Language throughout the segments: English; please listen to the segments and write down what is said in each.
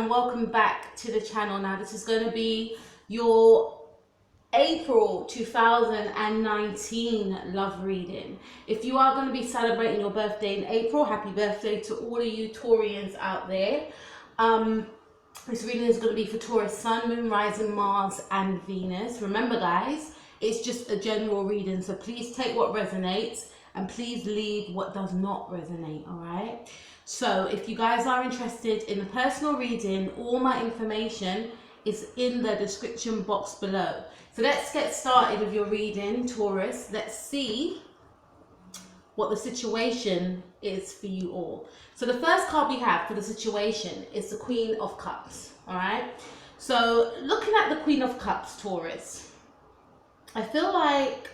and welcome back to the channel. Now this is going to be your April 2019 love reading. If you are going to be celebrating your birthday in April, happy birthday to all of you Taurians out there. This reading is going to be for Taurus Sun, Moon, Rising, Mars and Venus. Remember guys, it's just a general reading, so please take what resonates and please leave what does not resonate, alright? So if you guys are interested in a personal reading, all my information is in the description box below. So let's get started with your reading, Taurus. Let's see what the situation is for you all. So the first card we have for the situation is the Queen of Cups, alright? So looking at the Queen of Cups, Taurus, I feel like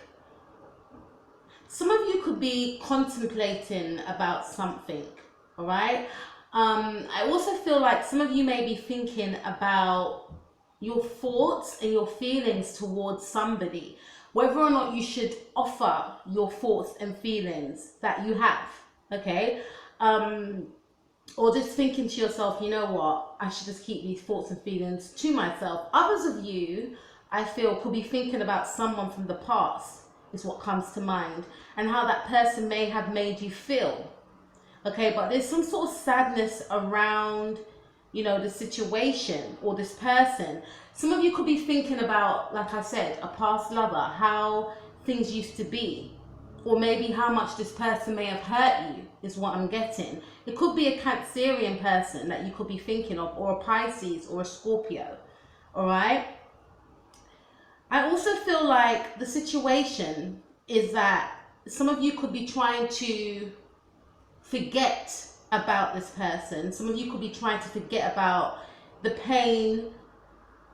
some of you could be contemplating about something, all right? I also feel like some of you may be thinking about your thoughts and your feelings towards somebody, whether or not you should offer your thoughts and feelings that you have, okay? Or just thinking to yourself, you know what, I should just keep these thoughts and feelings to myself. Others of you, I feel, could be thinking about someone from the past, is what comes to mind, and how that person may have made you feel. Okay, but there's some sort of sadness around, you know, the situation or this person. Some of you could be thinking about, like I said, a past lover, how things used to be, or maybe how much this person may have hurt you, is what I'm getting. It could be a Cancerian person that you could be thinking of, or a Pisces or a Scorpio, all right? I also feel like the situation is that some of you could be trying to forget about this person. Some of you could be trying to forget about the pain,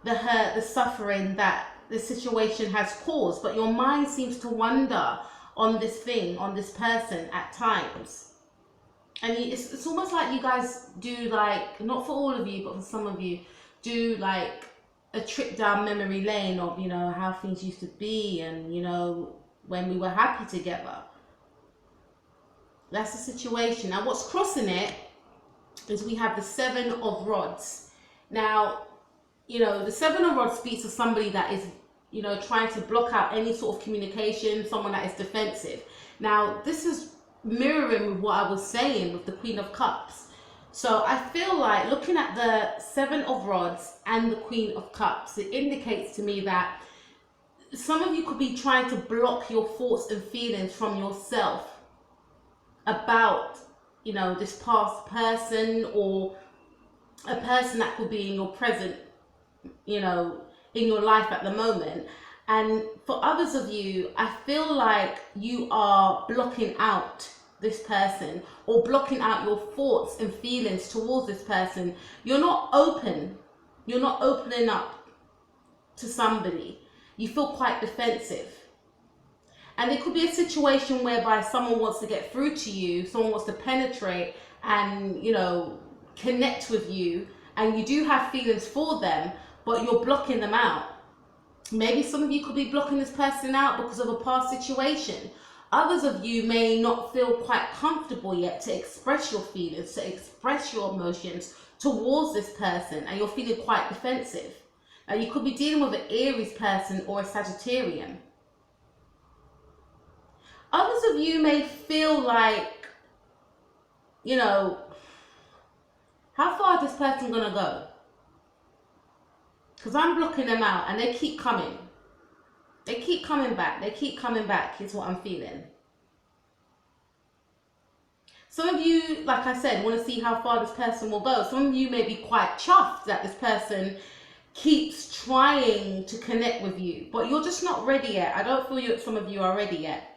the hurt, the suffering that this situation has caused, but your mind seems to wander on this thing, on this person at times. And it's almost like you guys do, like, not for all of you, but for some of you, do like a trip down memory lane of, you know, how things used to be and, you know, when we were happy together. That's the situation. Now what's crossing it is we have the Seven of Rods. Now, you know, the Seven of Rods speaks to somebody that is, you know, trying to block out any sort of communication, someone that is defensive. Now this is mirroring with what I was saying with the Queen of Cups. So I feel like looking at the Seven of Rods and the Queen of Cups, it indicates to me that some of you could be trying to block your thoughts and feelings from yourself about, you know, this past person, or a person that could be in your present, you know, in your life at the moment. And for others of you, I feel like you are blocking out this person, or blocking out your thoughts and feelings towards this person. You're not open. You're not opening up to somebody. You feel quite defensive. And it could be a situation whereby someone wants to get through to you, someone wants to penetrate and, you know, connect with you, and you do have feelings for them, but you're blocking them out. Maybe some of you could be blocking this person out because of a past situation. Others of you may not feel quite comfortable yet to express your feelings, to express your emotions towards this person, and you're feeling quite defensive. Now you could be dealing with an Aries person or a Sagittarian. Others of you may feel like, you know, how far is this person gonna go? Because I'm blocking them out and they keep coming. They keep coming back. They keep coming back is what I'm feeling. Some of you, like I said, want to see how far this person will go. Some of you may be quite chuffed that this person keeps trying to connect with you, but you're just not ready yet. I don't feel some of you are ready yet.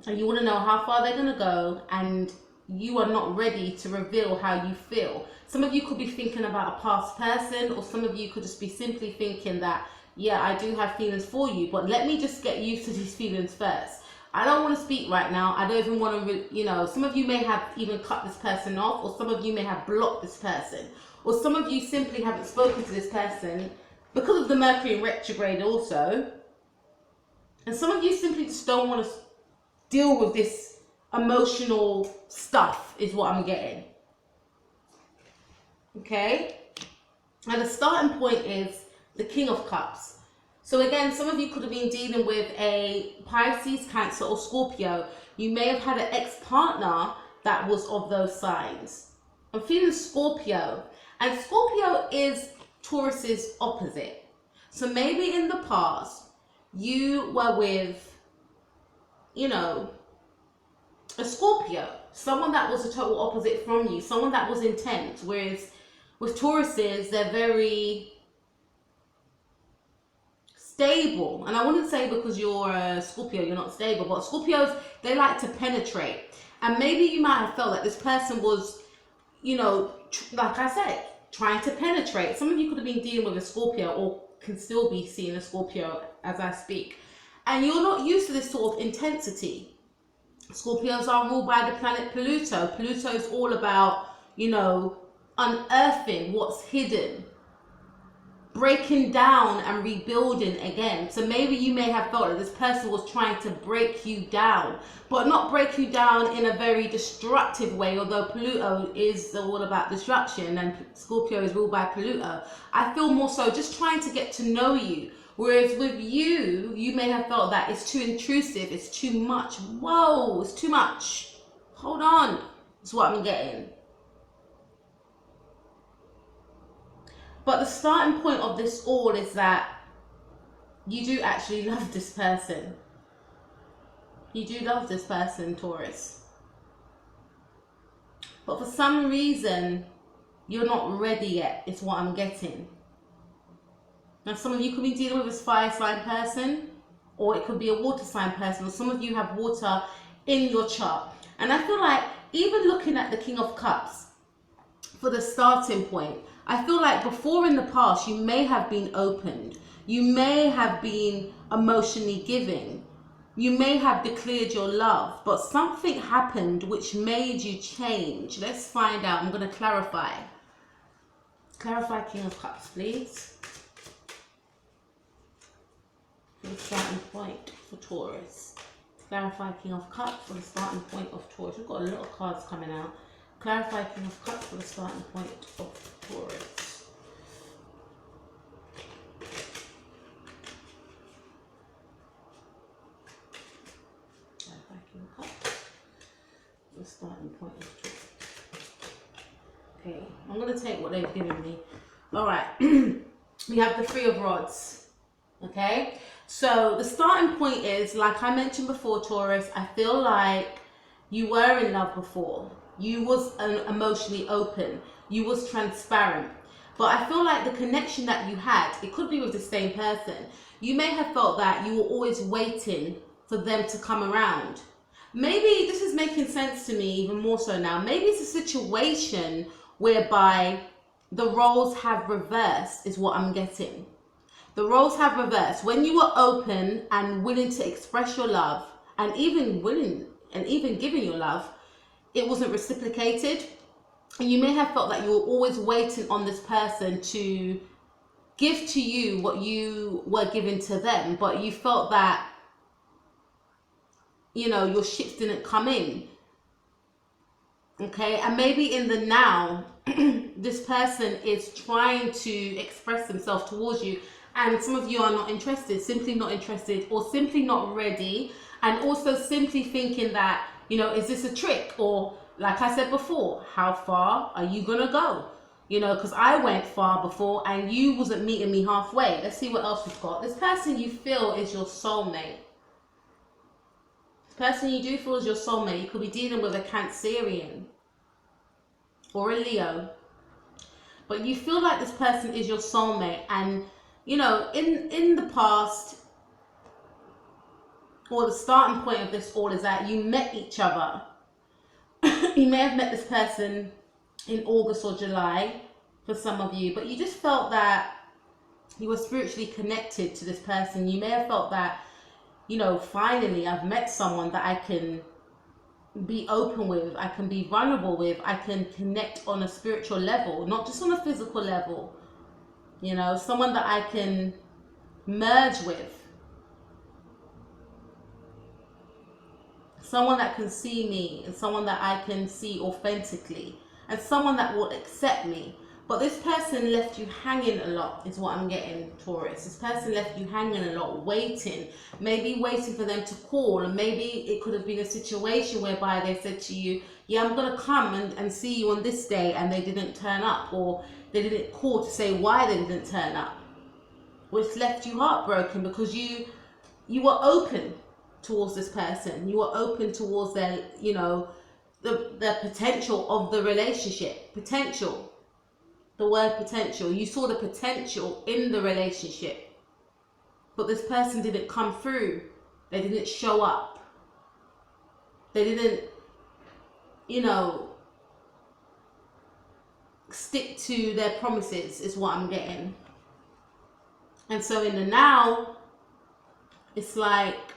And you want to know how far they're going to go, and you are not ready to reveal how you feel. Some of you could be thinking about a past person, or some of you could just be simply thinking that, yeah, I do have feelings for you, but let me just get used to these feelings first. I don't want to speak right now. I don't even want to, you know, some of you may have even cut this person off, or some of you may have blocked this person, or some of you simply haven't spoken to this person because of the Mercury in retrograde also. And some of you simply just don't want to deal with this emotional stuff, is what I'm getting. Okay? And the starting point is the King of Cups. So again, some of you could have been dealing with a Pisces, Cancer, or Scorpio. You may have had an ex-partner that was of those signs. I'm feeling Scorpio. And Scorpio is Taurus's opposite. So maybe in the past, you were with, you know, a Scorpio. Someone that was a total opposite from you. Someone that was intense. Whereas with Tauruses, they're very stable. And I wouldn't say because you're a Scorpio, you're not stable. But Scorpios, they like to penetrate. And maybe you might have felt that this person was, you know, like I said, trying to penetrate. Some of you could have been dealing with a Scorpio or can still be seeing a Scorpio as I speak. And you're not used to this sort of intensity. Scorpios are ruled by the planet Pluto. Pluto is all about, you know, unearthing what's hidden, breaking down and rebuilding again. So maybe you may have felt that this person was trying to break you down, but not break you down in a very destructive way, although Pluto is all about destruction and Scorpio is ruled by Pluto. I feel more so just trying to get to know you. Whereas with you, you may have felt that it's too intrusive, it's too much. Whoa, it's too much. Hold on, that's what I'm getting. But the starting point of this all is that you do actually love this person. You do love this person, Taurus. But for some reason, you're not ready yet, is what I'm getting. Now, some of you could be dealing with a fire sign person, or it could be a water sign person, or some of you have water in your chart. And I feel like even looking at the King of Cups for the starting point, I feel like before in the past, you may have been opened. You may have been emotionally giving. You may have declared your love, but something happened which made you change. Let's find out. I'm going to clarify. Clarify King of Cups, please. For the starting point for Taurus. Clarify King of Cups for the starting point of Taurus. We've got a lot of cards coming out. Clarify King of Cups for the starting point of Taurus. Clarify King of Cups for the starting point of Taurus. Okay, I'm going to take what they've given me. Alright, we have the Three of Rods. Okay, so the starting point is, like I mentioned before, Taurus, I feel like you were in love before. You was emotionally open. You was transparent. But I feel like the connection that you had, it could be with the same person. You may have felt that you were always waiting for them to come around. Maybe this is making sense to me even more so now. Maybe it's a situation whereby the roles have reversed, is what I'm getting. The roles have reversed. When you were open and willing to express your love, and even giving your love, it wasn't reciprocated. And you may have felt that you were always waiting on this person to give to you what you were giving to them, but you felt that, you know, your ships didn't come in. Okay, and maybe in the now, this person is trying to express themselves towards you, and some of you are not interested, simply not interested, or simply not ready, and also simply thinking that, you know, is this a trick? Or like I said before, how far are you gonna go? You know, because I went far before and you wasn't meeting me halfway. Let's see what else we've got. This person you feel is your soulmate. This person you do feel is your soulmate. You could be dealing with a Cancerian or a Leo. But you feel like this person is your soulmate, and you know, in the past, or the starting point of this all is that you met each other. You may have met this person in August or July for some of you, but you just felt that you were spiritually connected to this person. You may have felt that, you know, finally I've met someone that I can be open with, I can be vulnerable with, I can connect on a spiritual level, not just on a physical level. You know, someone that I can merge with. Someone that can see me, and someone that I can see authentically, and someone that will accept me. But this person left you hanging a lot, is what I'm getting, Taurus. This person left you hanging a lot, waiting. Maybe waiting for them to call. And maybe it could have been a situation whereby they said to you, yeah, I'm going to come and see you on this day. And they didn't turn up. Or they didn't call to say why they didn't turn up. Which left you heartbroken because you were open towards this person. You were open towards their, you know, the potential of the relationship. Potential. The word potential. You saw the potential in the relationship. But this person didn't come through. They didn't show up. They didn't, you know, stick to their promises, is what I'm getting. And so in the now, it's like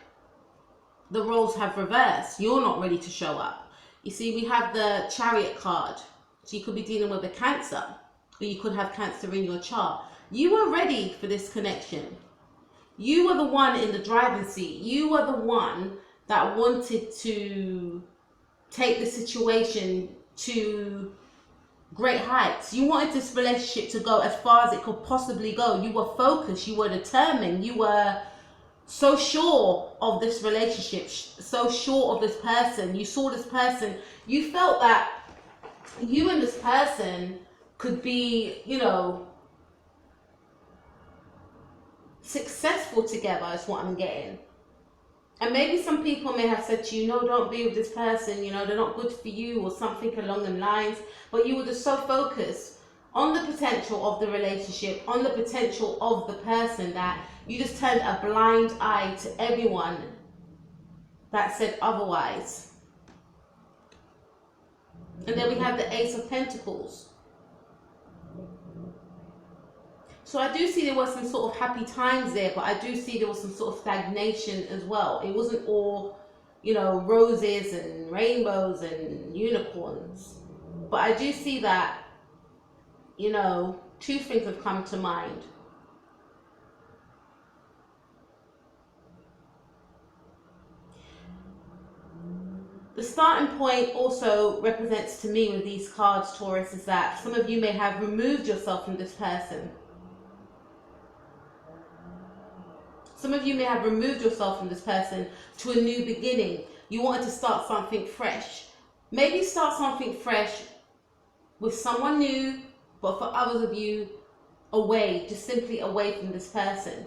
the roles have reversed. You're not ready to show up. You see, we have the Chariot card. So you could be dealing with a Cancer. Or you could have Cancer in your chart. You were ready for this connection. You were the one in the driving seat. You were the one that wanted to take the situation to great heights. You wanted this relationship to go as far as it could possibly go. You were focused. You were determined. You were so sure of this relationship, so sure of this person. You saw this person. You felt that you and this person could be, you know, successful together, is what I'm getting. And maybe some people may have said to you, no, don't be with this person, you know, they're not good for you, or something along them lines. But you were just so focused on the potential of the relationship, on the potential of the person, that you just turned a blind eye to everyone that said otherwise. And then we have the Ace of Pentacles. So I do see there was some sort of happy times there, but I do see there was some sort of stagnation as well. It wasn't all, you know, roses and rainbows and unicorns. But I do see that, you know, two things have come to mind. The starting point also represents to me with these cards, Taurus, is that some of you may have removed yourself from this person. Some of you may have removed yourself from this person to a new beginning. You wanted to start something fresh. Maybe start something fresh with someone new, but for others of you, away, just simply away from this person.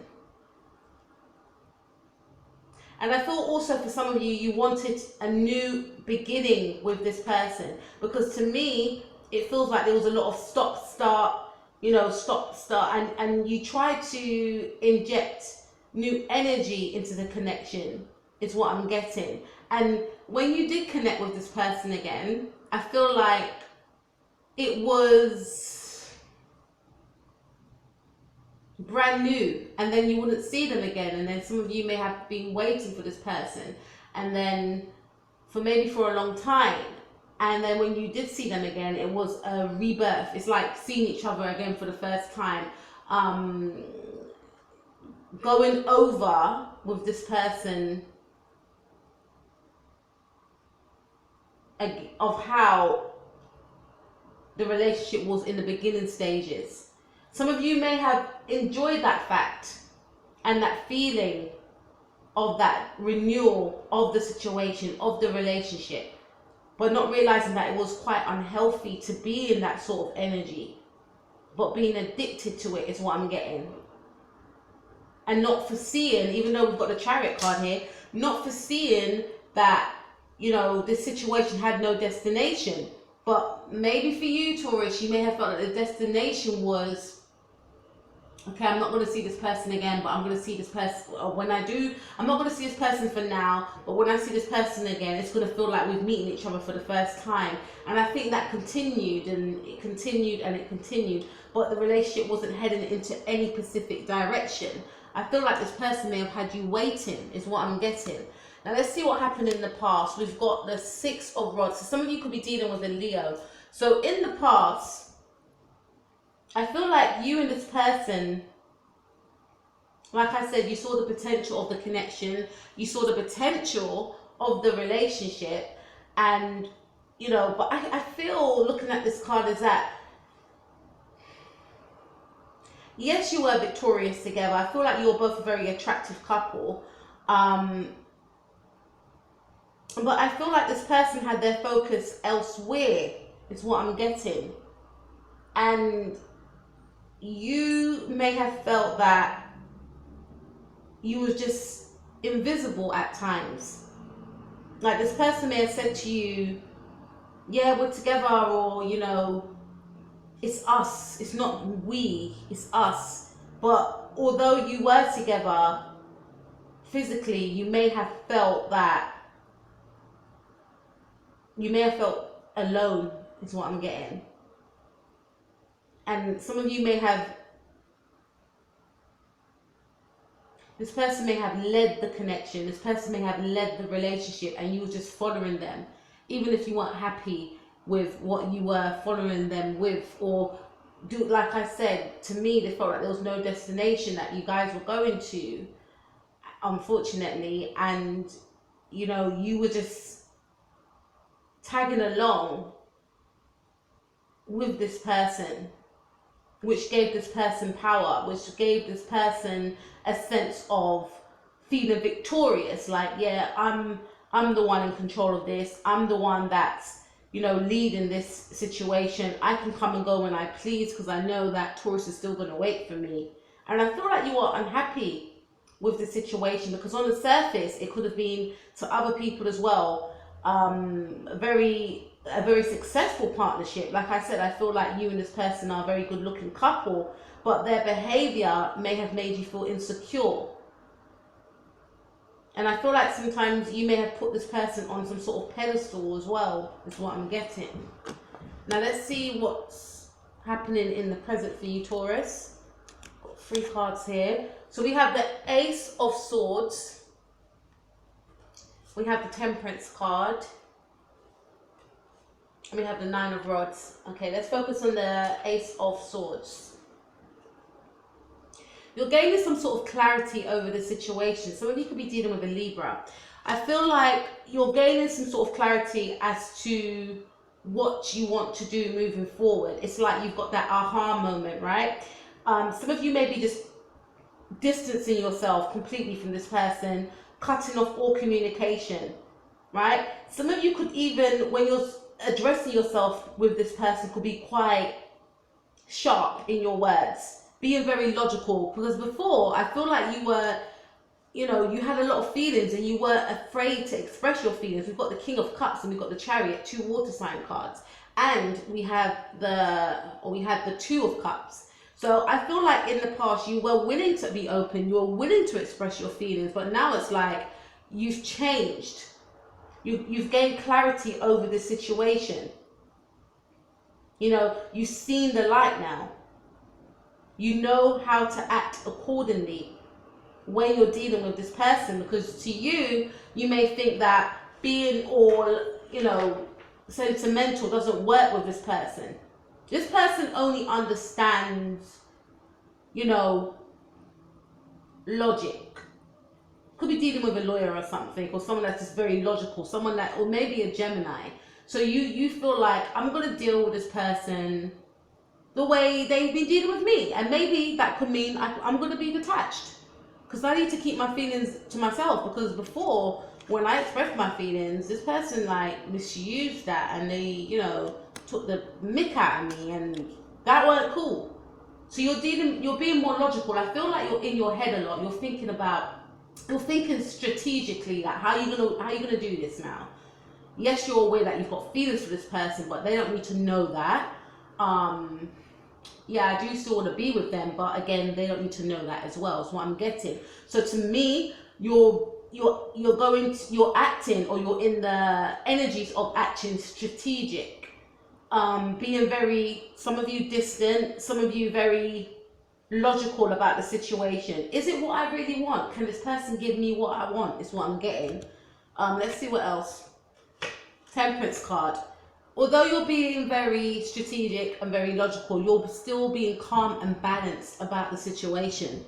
And I thought also for some of you, you wanted a new beginning with this person. Because to me, it feels like there was a lot of stop, start, you know, stop, start. And you tried to inject new energy into the connection, is what I'm getting. And when you did connect with this person again, I feel like it was brand new, and then you wouldn't see them again. And then some of you may have been waiting for this person, and then for maybe for a long time, and then when you did see them again, it was a rebirth. It's like seeing each other again for the first time, going over with this person of how the relationship was in the beginning stages. Some of you may have enjoyed that fact and that feeling of that renewal of the situation, of the relationship, but not realizing that it was quite unhealthy to be in that sort of energy, but being addicted to it, is what I'm getting. And not foreseeing, even though we've got the Chariot card here, not foreseeing that, you know, this situation had no destination. But maybe for you, Taurus, you may have felt that the destination was, okay, I'm not going to see this person again, but I'm going to see this person, or when I do, I'm not going to see this person for now, but when I see this person again, it's going to feel like we've meeting each other for the first time. And I think that continued, and it continued, and it continued, but the relationship wasn't heading into any specific direction. I feel like this person may have had you waiting, is what I'm getting. Now let's see what happened in the past. We've got the Six of Rods. So some of you could be dealing with a Leo. So in the past, I feel like you and this person, like I said, you saw the potential of the connection. You saw the potential of the relationship. And, you know, but I feel, looking at this card, is that Yes, you were victorious together. I feel like you were both a very attractive couple. But I feel like this person had their focus elsewhere, is what I'm getting. And you may have felt that you were just invisible at times. Like this person may have said to you, yeah, we're together, or, you know, it's us, it's not we, it's us. But although you were together physically, you may have felt alone, is what I'm getting. And some of you may have, this person may have led the connection, this person may have led the relationship, and you were just following them, even if you weren't happy with what you were following them with. Or like I said, to me, they felt like there was no destination that you guys were going to, unfortunately, and you know, you were just tagging along with this person, which gave this person power, which gave this person a sense of feeling victorious. Like, yeah, I'm the one in control of this. I'm the one that's, you know, leading this situation. I can come and go when I please because I know that Taurus is still going to wait for me. And I feel like you are unhappy with the situation, because on the surface it could have been to other people as well a very successful partnership. Like I said, I feel like you and this person are a very good looking couple, but their behavior may have made you feel insecure. And I feel like sometimes you may have put this person on some sort of pedestal as well, is what I'm getting. Now let's see what's happening in the present for you, Taurus. Got 3 cards here. So we have the Ace of Swords, we have the Temperance card, and we have the 9 of Rods. Okay, let's focus on the Ace of Swords. You're gaining some sort of clarity over the situation. Some of you could be dealing with a Libra. I feel like you're gaining some sort of clarity as to what you want to do moving forward. It's like you've got that aha moment, right? Some of you may be just distancing yourself completely from this person, cutting off all communication, right? Some of you could even, when you're addressing yourself with this person, could be quite sharp in your words, being very logical, because before I feel like you were, you know, you had a lot of feelings and you weren't afraid to express your feelings. We've got the King of Cups and we've got the Chariot, 2 water sign cards, and we had the 2 of Cups. So I feel like in the past you were willing to be open, you were willing to express your feelings, but now it's like you've changed. You've gained clarity over this situation. You know, you've seen the light now. You know how to act accordingly when you're dealing with this person, because to you, you may think that being all, you know, sentimental doesn't work with this person. This person only understands, you know, logic. Could be dealing with a lawyer or something, or someone that's just very logical, someone that, or maybe a Gemini. So you feel like, I'm going to deal with this person the way they've been dealing with me, and maybe that could mean I'm going to be detached, because I need to keep my feelings to myself. Because before, when I expressed my feelings, this person like misused that, and they, you know, took the mick out of me, and that weren't cool. So you're being more logical. I feel like you're in your head a lot. You're thinking strategically, like how are you gonna do this now? Yes, you're aware that you've got feelings for this person, but they don't need to know that. Yeah, I do still want to be with them, but again, they don't need to know that as well. Is what I'm getting. So to me, you're acting, or you're in the energies of acting strategic, being very, some of you distant, some of you very logical about the situation. Is it what I really want? Can this person give me what I want? Is what I'm getting. Let's see what else. Temperance card. Although you're being very strategic and very logical, you're still being calm and balanced about the situation.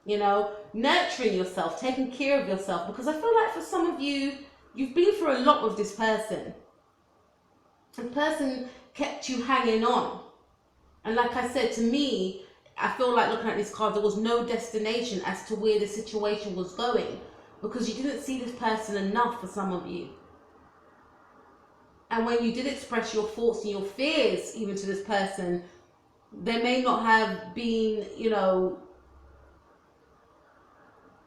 You know, nurturing yourself, taking care of yourself, because I feel like for some of you, you've been through a lot with this person. The person kept you hanging on. And like I said, to me, I feel like looking at these cards, there was no destination as to where the situation was going, because you didn't see this person enough for some of you. And when you did express your thoughts and your fears even to this person, they may not have been, you know,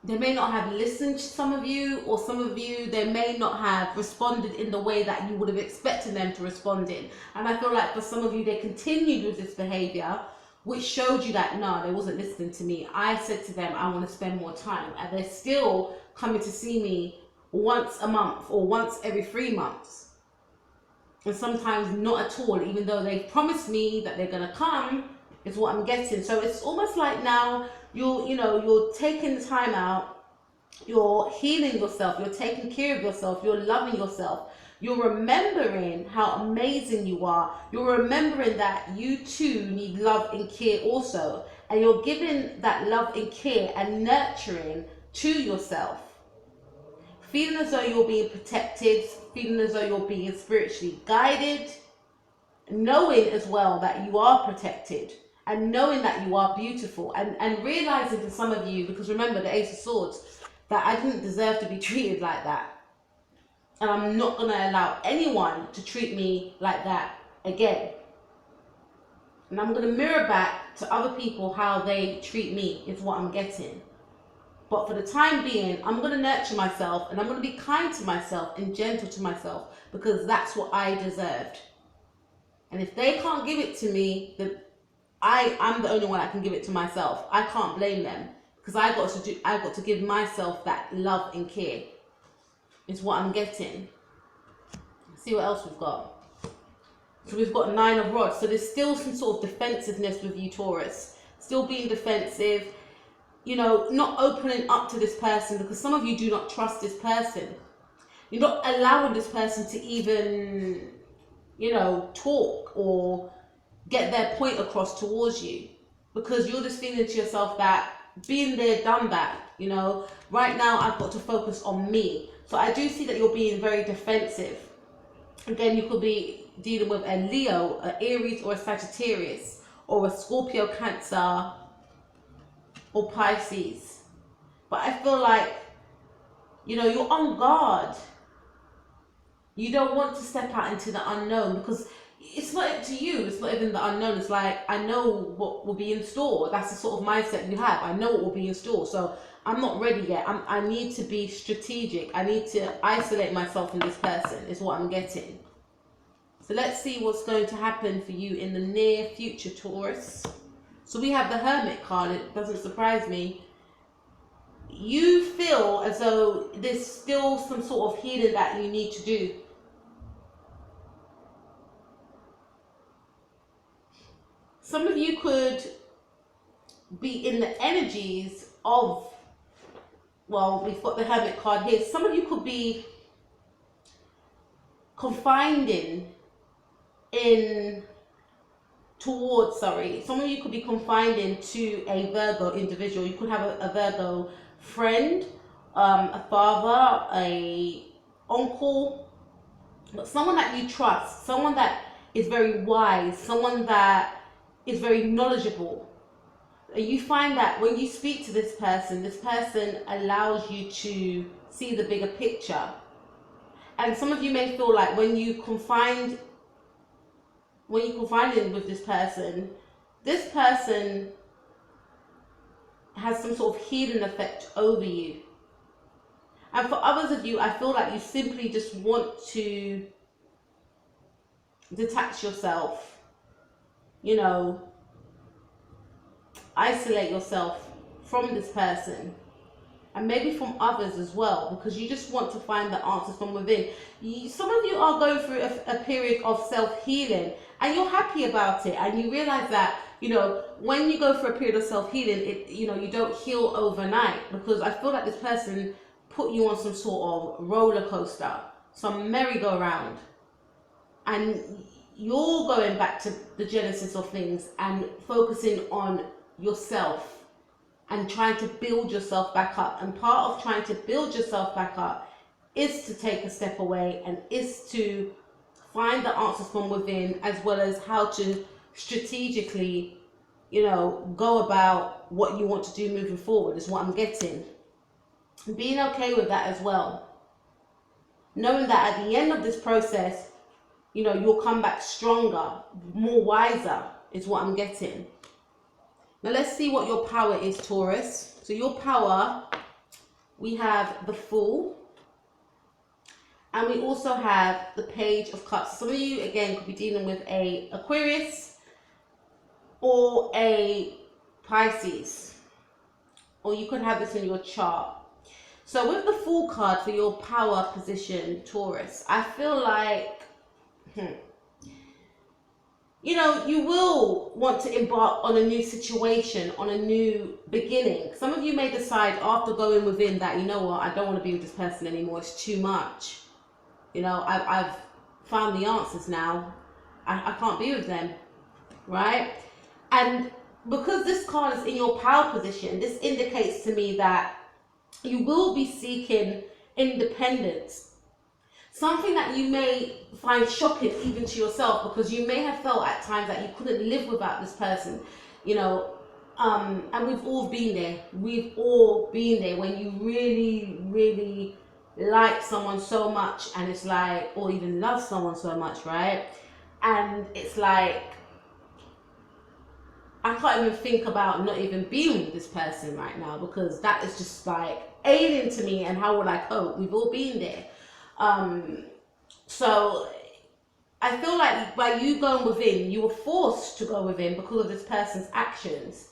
they may not have listened to some of you, or some of you, they may not have responded in the way that you would have expected them to respond in. And I feel like for some of you, they continued with this behavior, which showed you that, no, they wasn't listening to me. I said to them, I want to spend more time. And they're still coming to see me once a month or once every 3 months. And sometimes not at all, even though they promised me that they're going to come, is what I'm getting. So it's almost like now you're taking the time out, you're healing yourself, you're taking care of yourself, you're loving yourself, you're remembering how amazing you are, you're remembering that you too need love and care also, and you're giving that love and care and nurturing to yourself, feeling as though you're being protected, feeling as though you're being spiritually guided, knowing as well that you are protected, and knowing that you are beautiful, and realizing for some of you, because remember the Ace of Swords, that I didn't deserve to be treated like that. And I'm not going to allow anyone to treat me like that again. And I'm going to mirror back to other people how they treat me, is what I'm getting. But for the time being, I'm going to nurture myself, and I'm going to be kind to myself and gentle to myself, because that's what I deserved. And if they can't give it to me, then I'm the only one that can give it to myself. I can't blame them, because I've got to give myself that love and care, is what I'm getting. Let's see what else we've got. So we've got 9 of Rods. So there's still some sort of defensiveness with you, Taurus. Still being defensive, you know, not opening up to this person, because some of you do not trust this person. You're not allowing this person to even, you know, talk or get their point across towards you, because you're just feeling to yourself that being there, done that, you know, right now I've got to focus on me. So I do see that you're being very defensive. Again, you could be dealing with a Leo, an Aries, or a Sagittarius, or a Scorpio, Cancer, or Pisces. But I feel like, you know, you're on guard. You don't want to step out into the unknown, because it's not up to you. It's not even the unknown. It's like, I know what will be in store. That's the sort of mindset you have. I know what will be in store. So I'm not ready yet. I need to be strategic. I need to isolate myself from this person, is what I'm getting. So let's see what's going to happen for you in the near future, Taurus. So we have the Hermit card. It doesn't surprise me. You feel as though there's still some sort of healing that you need to do. Some of you could be in the energies of, well, we've got the Hermit card here. Some of you could be confined some of you could be confined into a Virgo individual. You could have a Virgo friend, a father, a uncle, but someone that you trust, someone that is very wise, someone that is very knowledgeable. You find that when you speak to this person allows you to see the bigger picture. And some of you may feel like when you confine in with this person has some sort of healing effect over you. And for others of you, I feel like you simply just want to detach yourself, you know, isolate yourself from this person, and maybe from others as well, because you just want to find the answers from within. Some of you are going through a period of self-healing, and you're happy about it, and you realize that, you know, when you go through a period of self-healing, you know, you don't heal overnight, because I feel like this person put you on some sort of roller coaster, some merry-go-round, and you're going back to the genesis of things and focusing on yourself and trying to build yourself back up. And part of trying to build yourself back up is to take a step away, and is to find the answers from within, as well as how to strategically you know, go about what you want to do moving forward is what I'm getting. Being okay with that as well. Knowing that at the end of this process, you know, you'll come back stronger, more wiser is what I'm getting. Now let's see what your power is, Taurus. So your power, we have the Fool, and we also have the Page of Cups. Some of you, again, could be dealing with a Aquarius or a Pisces, or you could have this in your chart. So with the Fool card for your power position, Taurus, I feel like, you know, you will want to embark on a new situation, on a new beginning. Some of you may decide after going within that, you know what, I don't want to be with this person anymore. It's too much. You know, I've found the answers now. I can't be with them, right? And because this card is in your power position, this indicates to me that you will be seeking independence. Something that you may find shocking even to yourself, because you may have felt at times that you couldn't live without this person, you know, and we've all been there. We've all been there when you really, really like someone so much, and it's like, or even love someone so much, right? And it's like, I can't even think about not even being with this person right now, because that is just like alien to me, and how would I cope? We've all been there. So I feel like by you going within, you were forced to go within because of this person's actions.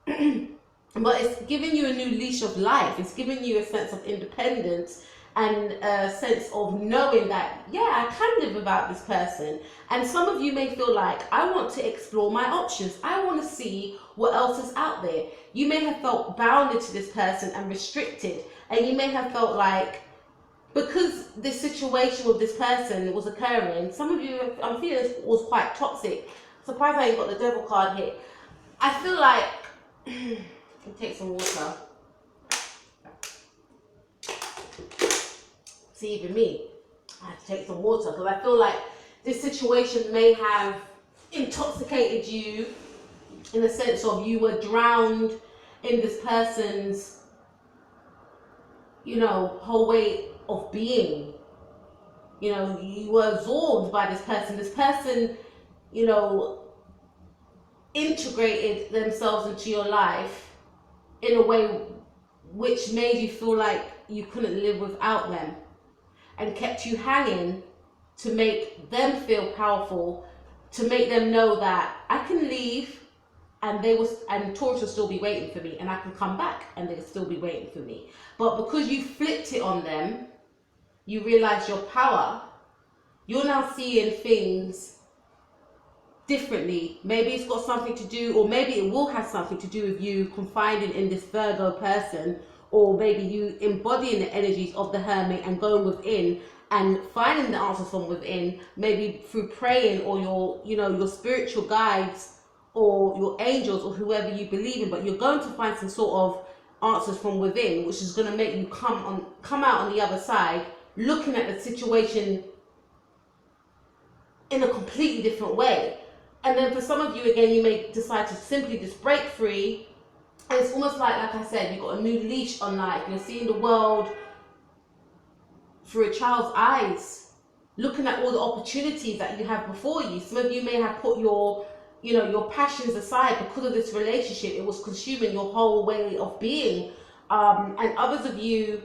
But it's giving you a new leash of life. It's giving you a sense of independence and a sense of knowing that, yeah, I can live without this person. And some of you may feel like, I want to explore my options. I want to see what else is out there. You may have felt bounded to this person and restricted. And you may have felt like, because this situation with this person was occurring, some of you, I'm feeling it was quite toxic. Surprised I ain't got the Devil card here. I feel like, I'll take some water. See, even me, I have to take some water, because I feel like this situation may have intoxicated you, in the sense of you were drowned in this person's, you know, whole way of being. You know, you were absorbed by this person. This person, you know, integrated themselves into your life in a way which made you feel like you couldn't live without them, and kept you hanging to make them feel powerful, to make them know that I can leave and Taurus will still be waiting for me, and I can come back and they'll still be waiting for me. But because you flipped it on them, you realize your power, you're now seeing things differently. Maybe it's got something to do, or maybe it will have something to do with you confiding in this Virgo person, or maybe you embodying the energies of the Hermit and going within and finding the answers from within, maybe through praying, or your, you know, your spiritual guides or your angels or whoever you believe in. But you're going to find some sort of answers from within, which is going to make you come out on the other side looking at the situation in a completely different way. And then for some of you, again, you may decide to simply just break free. And it's almost like I said, you've got a new leash on life. You're seeing the world through a child's eyes, looking at all the opportunities that you have before you. Some of you may have put your, you know, your passions aside because of this relationship. It was consuming your whole way of being. And others of you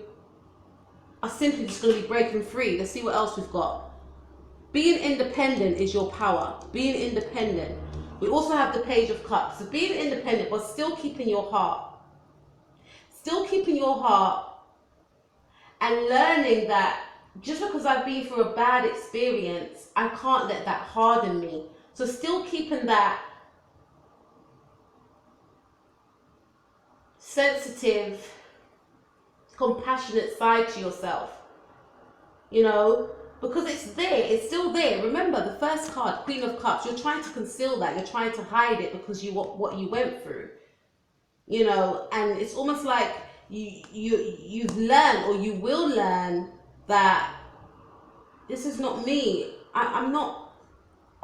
are simply just going to be breaking free. Let's see what else we've got. Being independent is your power. Being independent. We also have the Page of Cups. So being independent, but still keeping your heart. Still keeping your heart, and learning that just because I've been through a bad experience, I can't let that harden me. So still keeping that sensitive, compassionate side to yourself. You know, because it's there, it's still there. Remember the first card, Queen of Cups, you're trying to conceal that, you're trying to hide it because what you went through. You know, and it's almost like you've learned, or you will learn, that this is not me. I'm not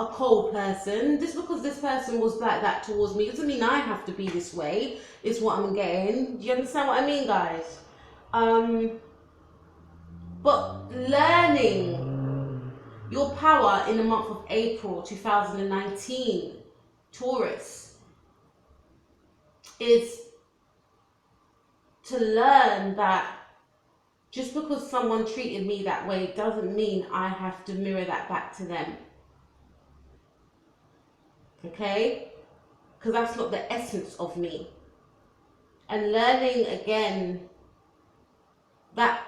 a cold person. Just because this person was like that towards me doesn't mean I have to be this way, is what I'm getting. Do you understand what I mean, guys? But learning your power in the month of April 2019, Taurus, is to learn that just because someone treated me that way doesn't mean I have to mirror that back to them. Okay? Because that's not the essence of me. And learning again that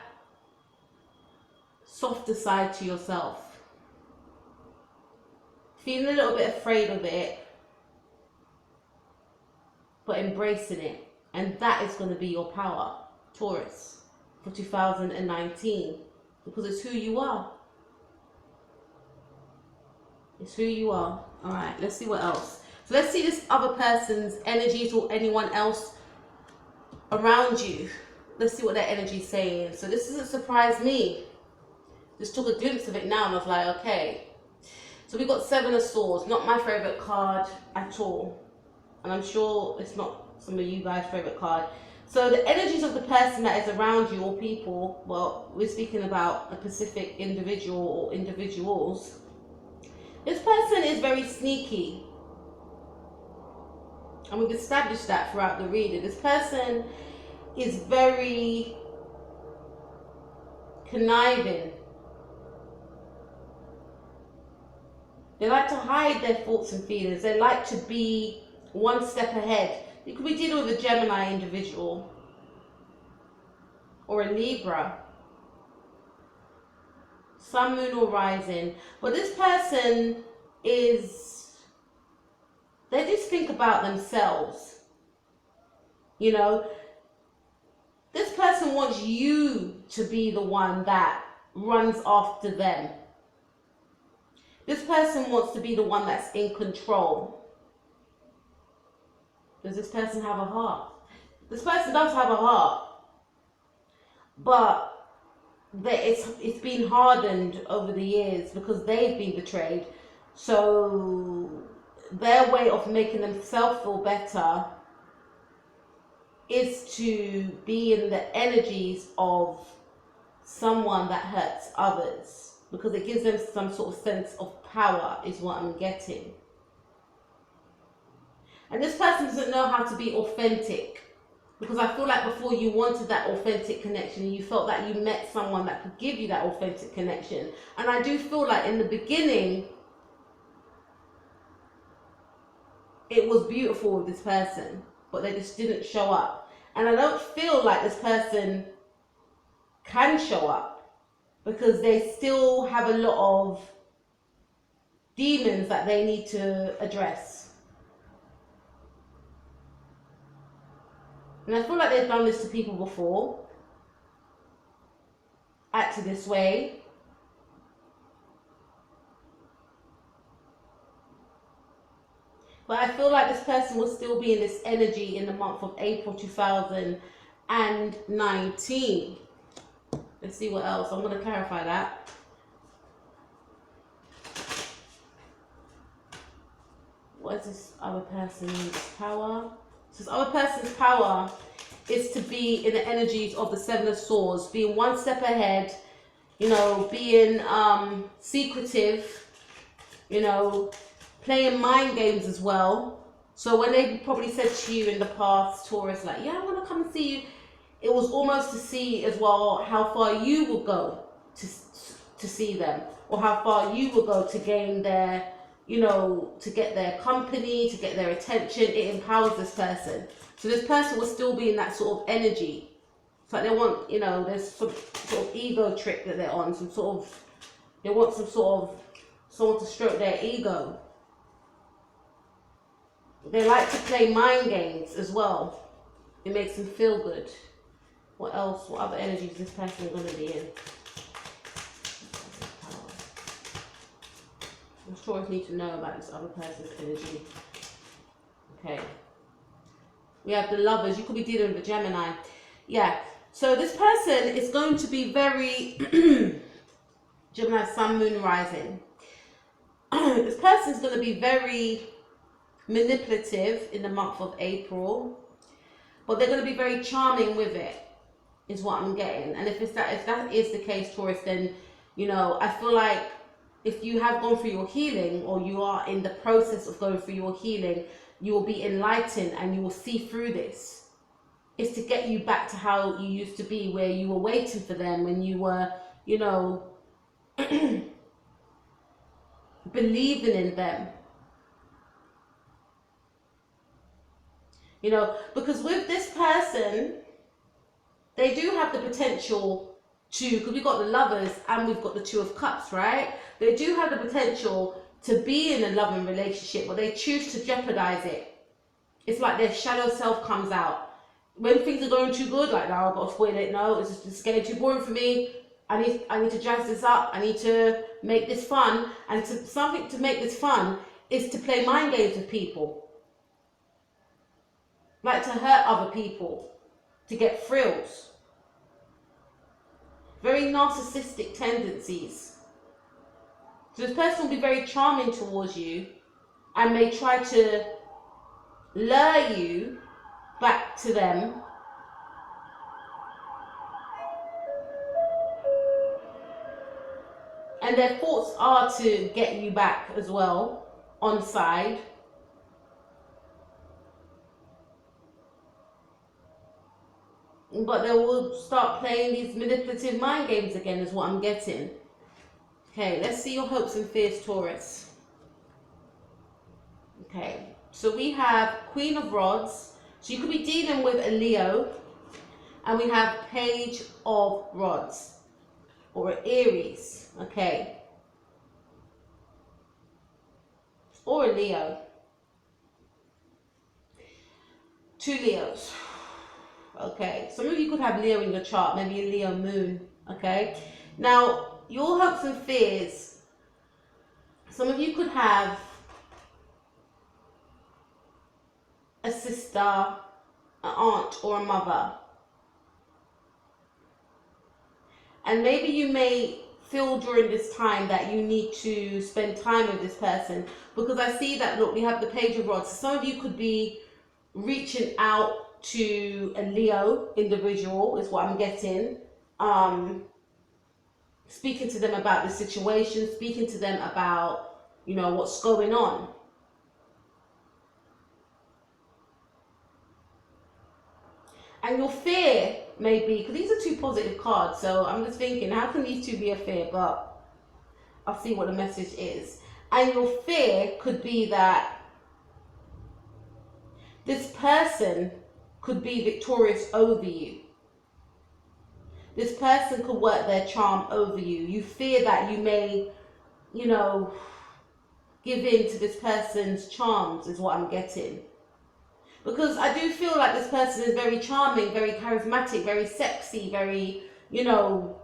softer side to yourself. Feeling a little bit afraid of it, but embracing it. And that is going to be your power, Taurus, for 2019. Because it's who you are. It's who you are. Alright, let's see what else. So let's see this other person's energies or anyone else around you. Let's see what their energy is saying. So this doesn't surprise me. Just took a glimpse of it now and I was like, okay. So we got 7 of Swords. Not my favorite card at all. And I'm sure it's not some of you guys' favorite card. So the energies of the person that is around you or people, well, we're speaking about a specific individual or individuals. This person is very sneaky. And we've established that throughout the reading. This person is very conniving. They like to hide their thoughts and feelings. They like to be one step ahead. You could be dealing with a Gemini individual or a Libra, Sun, Moon or Rising. But this person is, they just think about themselves. You know, this person wants you to be the one that runs after them. This person wants to be the one that's in control. Does this person have a heart? This person does have a heart. But it's been hardened over the years because they've been betrayed. So their way of making themselves feel better is to be in the energies of someone that hurts others. Because it gives them some sort of sense of power, is what I'm getting. And this person doesn't know how to be authentic. Because I feel like before you wanted that authentic connection, you felt that you met someone that could give you that authentic connection. And I do feel like in the beginning, it was beautiful with this person, but they just didn't show up. And I don't feel like this person can show up, because they still have a lot of demons that they need to address. And I feel like they've done this to people before, acted this way. But I feel like this person will still be in this energy in the month of April 2019. Let's see what else. I'm going to clarify that. What is this other person's power? So this other person's power is to be in the energies of the 7 of Swords, being one step ahead, you know, being secretive, you know, playing mind games as well. So when they probably said to you in the past, Taurus, like, yeah, I want to come and see you, it was almost to see as well how far you will go to see them, or how far you will go to gain their, you know, to get their company, to get their attention. It empowers this person. So this person will still be in that sort of energy. It's like they want, you know, there's some sort of ego trick that they're on, some sort of, they want some sort of, someone to stroke their ego. They like to play mind games as well. It makes them feel good. What else? What other energies is this person going to be in? I'm sure I need to know about this other person's energy. Okay. We have the Lovers. You could be dealing with a Gemini. Yeah. So this person is going to be very Gemini, Sun, Moon, Rising. this person's going to be very manipulative in the month of April, but they're going to be very charming with it, is what I'm getting. And if that is the case, Taurus, then, you know, I feel like if you have gone through your healing, or you are in the process of going through your healing, you will be enlightened and you will see through this. It's to get you back to how you used to be, where you were waiting for them, when you were, you know, believing in them. You know, because with this person, they do have the potential to, because we've got the Lovers and we've got the Two of Cups, right? They do have the potential to be in a loving relationship, but they choose to jeopardize it. It's like their shadow self comes out. When things are going too good, like, now I've got to spoil it, no, it's just getting too boring for me. I need to jazz this up. I need to make this fun. And something to make this fun is to play mind games with people. Like to hurt other people, to get thrills. Very narcissistic tendencies. So this person will be very charming towards you and may try to lure you back to them. And their thoughts are to get you back as well, on side. But they will start playing these manipulative mind games again, is what I'm getting. Okay, let's see your hopes and fears, Taurus. Okay, so we have Queen of Rods. So you could be dealing with a Leo. And we have Page of Rods, or Aries. Okay. Or a Leo. Two Leos. Okay, some of you could have Leo in your chart, maybe a Leo moon. Okay, now your hopes and fears, some of you could have a sister, an aunt, or a mother, and maybe you may feel during this time that you need to spend time with this person, because I see that, look, we have the Page of Rods. So some of you could be reaching out to a Leo individual, is what I'm getting. Speaking to them about the situation, speaking to them about, you know, what's going on. And your fear may be, because these are two positive cards, so I'm just thinking, how can these two be a fear? But I'll see what the message is. And your fear could be that this person could be victorious over you. This person could work their charm over you. You fear that you may, you know, give in to this person's charms, is what I'm getting. Because I do feel like this person is very charming, very charismatic, very sexy, very, you know,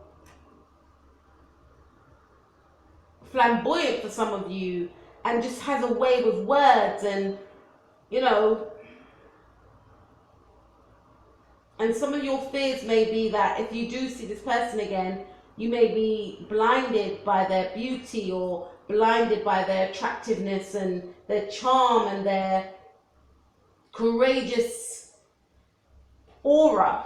flamboyant for some of you, and just has a way with words, and, you know, and some of your fears may be that if you do see this person again, you may be blinded by their beauty, or blinded by their attractiveness and their charm and their courageous aura.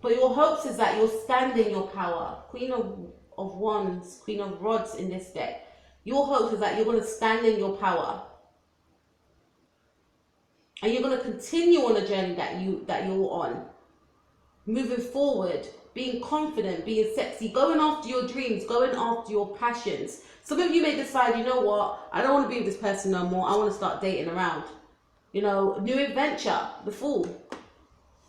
But your hopes is that you'll stand in your power. Queen of Wands, Queen of Rods in this deck. Your hopes is that you're going to stand in your power. And you're going to continue on the journey that you're on. Moving forward, being confident, being sexy, going after your dreams, going after your passions. Some of you may decide, you know what, I don't want to be with this person no more. I want to start dating around. You know, new adventure, the Fool.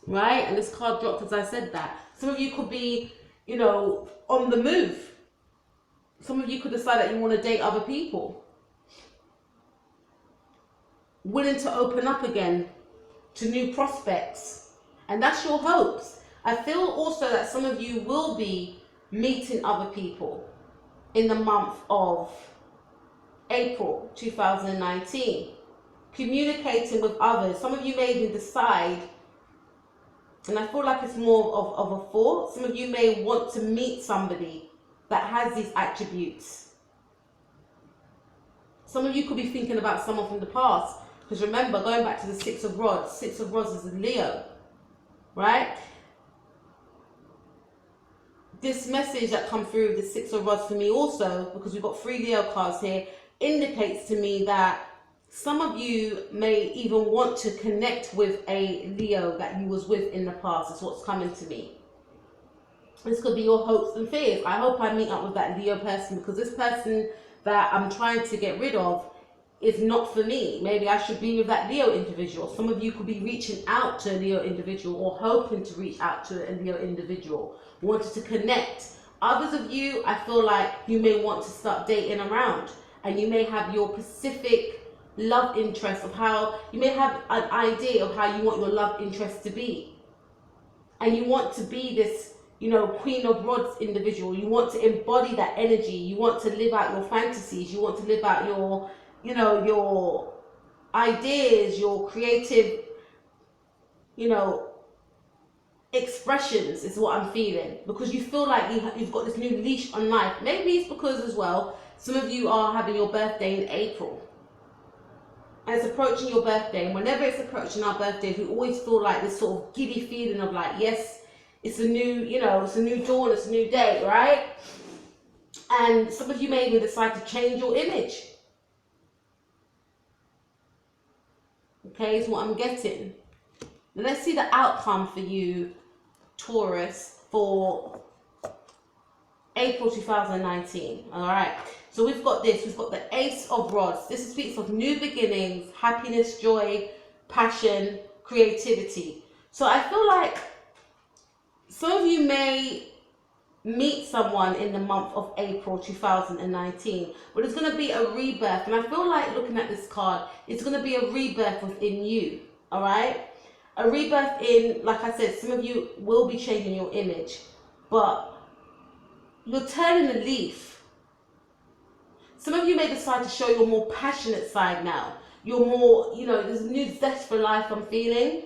Right? And this card dropped as I said that. Some of you could be, you know, on the move. Some of you could decide that you want to date other people. Willing to open up again to new prospects. And that's your hopes. I feel also that some of you will be meeting other people in the month of April 2019. Communicating with others. Some of you may even decide, and I feel like it's more of a thought, some of you may want to meet somebody that has these attributes. Some of you could be thinking about someone from the past, because remember, going back to the Six of Rods is a Leo, right? This message that come through the Six of Rods for me also, because we've got 3 Leo cards here, indicates to me that some of you may even want to connect with a Leo that you was with in the past. That's what's coming to me. This could be your hopes and fears. I hope I meet up with that Leo person, because this person that I'm trying to get rid of is not for me. Maybe I should be with that Leo individual. Some of you could be reaching out to a Leo individual, or hoping to reach out to a Leo individual, wanted to connect. Others of you, I feel like you may want to start dating around, and you may have your specific love interest of how, you may have an idea of how you want your love interest to be. And you want to be this, you know, Queen of Rods individual. You want to embody that energy. You want to live out your fantasies. You want to live out your, you know, your ideas, your creative, you know, expressions is what I'm feeling, because you feel like you've got this new leash on life. Maybe it's because as well, some of you are having your birthday in April. And it's approaching your birthday, and whenever it's approaching our birthdays, we always feel like this sort of giddy feeling of like, yes, it's a new, you know, it's a new dawn, it's a new day, right? And some of you may even decide to change your image. Okay, is what I'm getting. Now let's see the outcome for you, Taurus, for April 2019. All right. So we've got this. We've got the Ace of Rods. This speaks of new beginnings, happiness, joy, passion, creativity. So I feel like some of you may meet someone in the month of April 2019, but it's going to be a rebirth. And I feel like, looking at this card, it's going to be a rebirth within you. All right. A rebirth in, like I said, some of you will be changing your image, but you're turning a leaf. Some of you may decide to show your more passionate side now. You're more, you know, there's a new zest for life I'm feeling.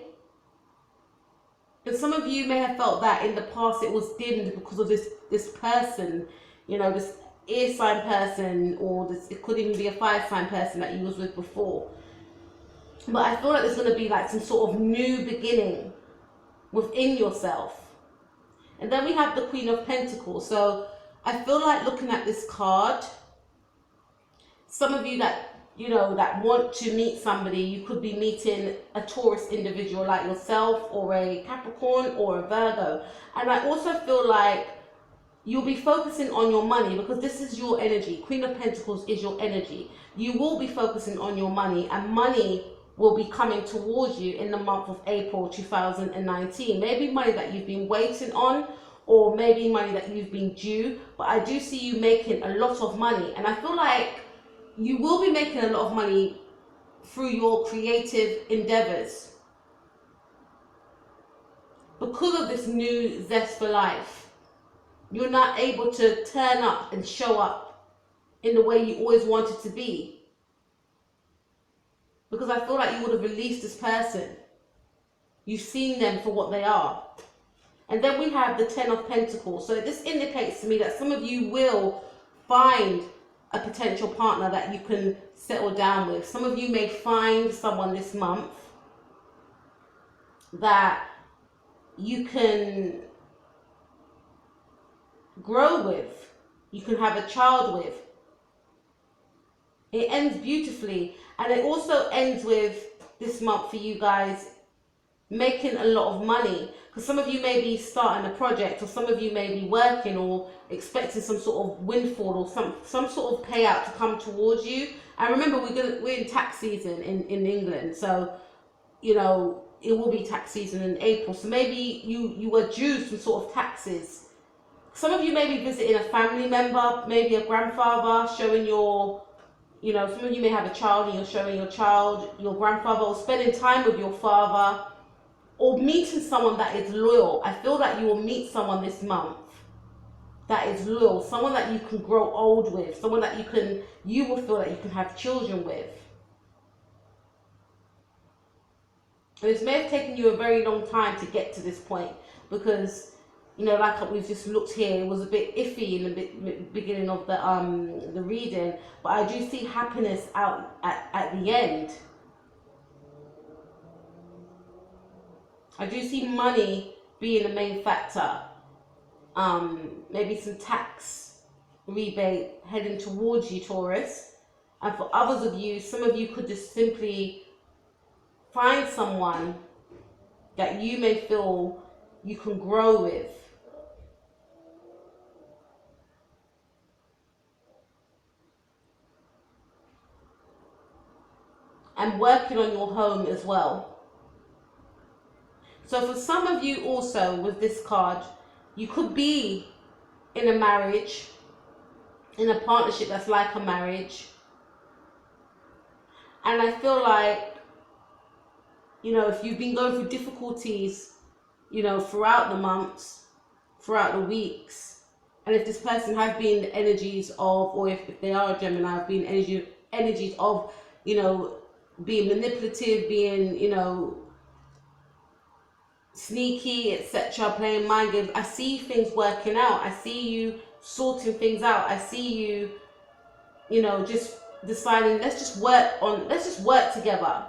And some of you may have felt that in the past it was dimmed because of this person, you know, this air sign person, or this, it could even be a fire sign person that you was with before. But I feel like there's going to be like some sort of new beginning within yourself. And then we have the Queen of Pentacles. So I feel like, looking at this card, some of you that, you know, that want to meet somebody, you could be meeting a Taurus individual like yourself, or a Capricorn, or a Virgo. And I also feel like you'll be focusing on your money, because this is your energy. Queen of Pentacles is your energy. You will be focusing on your money, and money will be coming towards you in the month of April 2019. Maybe money that you've been waiting on, or maybe money that you've been due. But I do see you making a lot of money, and I feel like you will be making a lot of money through your creative endeavors, because of this new zest for life. You're not able to turn up and show up in the way you always wanted to be, because I feel like you would have released this person. You've seen them for what they are. And then we have the Ten of Pentacles. So this indicates to me that some of you will find a potential partner that you can settle down with. Some of you may find someone this month that you can grow with, you can have a child with. It ends beautifully, and it also ends with, this month for you guys, making a lot of money. Because some of you may be starting a project, or some of you may be working or expecting some sort of windfall, or some sort of payout to come towards you. And remember, we're in tax season in England, so you know it will be tax season in April. So maybe you were due some sort of taxes. Some of you may be visiting a family member, maybe a grandfather, showing your, you know, some of you may have a child and you're showing your child, your grandfather, or spending time with your father, or meeting someone that is loyal. I feel that you will meet someone this month that is loyal, someone that you can grow old with, someone that you will feel that you can have children with. And this may have taken you a very long time to get to this point, because you know, like we've just looked here, it was a bit iffy in the beginning of the reading, but I do see happiness out at the end. I do see money being the main factor. Maybe some tax rebate heading towards you, Taurus. And for others of you, some of you could just simply find someone that you may feel you can grow with. And working on your home as well. So for some of you also with this card, you could be in a marriage, in a partnership that's like a marriage. And I feel like, you know, if you've been going through difficulties, you know, throughout the months, throughout the weeks, and if this person has been the energies of, or if they are a Gemini, have been energies of, you know, being manipulative, being, you know, sneaky, etc., playing mind games, I see things working out. I see you sorting things out. I see you, you know, just deciding, let's just work together.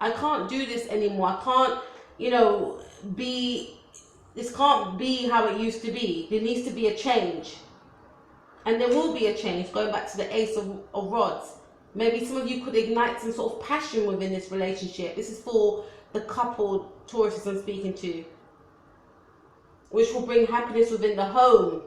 I can't do this anymore. I can't, you know, this can't be how it used to be. There needs to be a change. And there will be a change, going back to the Ace of Rods. Maybe some of you could ignite some sort of passion within this relationship. This is for the couple, Taurus, I'm speaking to. Which will bring happiness within the home.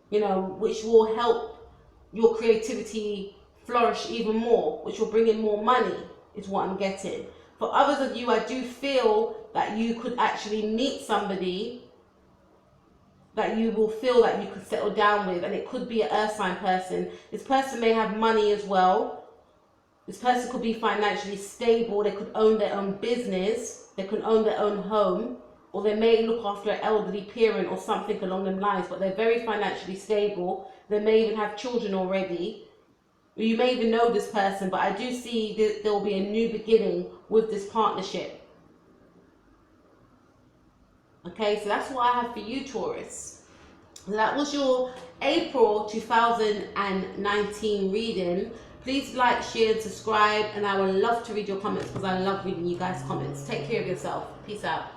You know, which will help your creativity flourish even more. Which will bring in more money, is what I'm getting. For others of you, I do feel that you could actually meet somebody that you will feel that you could settle down with, and it could be an earth sign person. This person may have money as well. This person could be financially stable. They could own their own business. They could own their own home, or they may look after an elderly parent or something along them lines, but they're very financially stable. They may even have children already. You may even know this person, but I do see that there will be a new beginning with this partnership. Okay, so that's what I have for you, Taurus. So that was your April 2019 reading. Please like, share, and subscribe, and I would love to read your comments because I love reading you guys' comments. Take care of yourself. Peace out.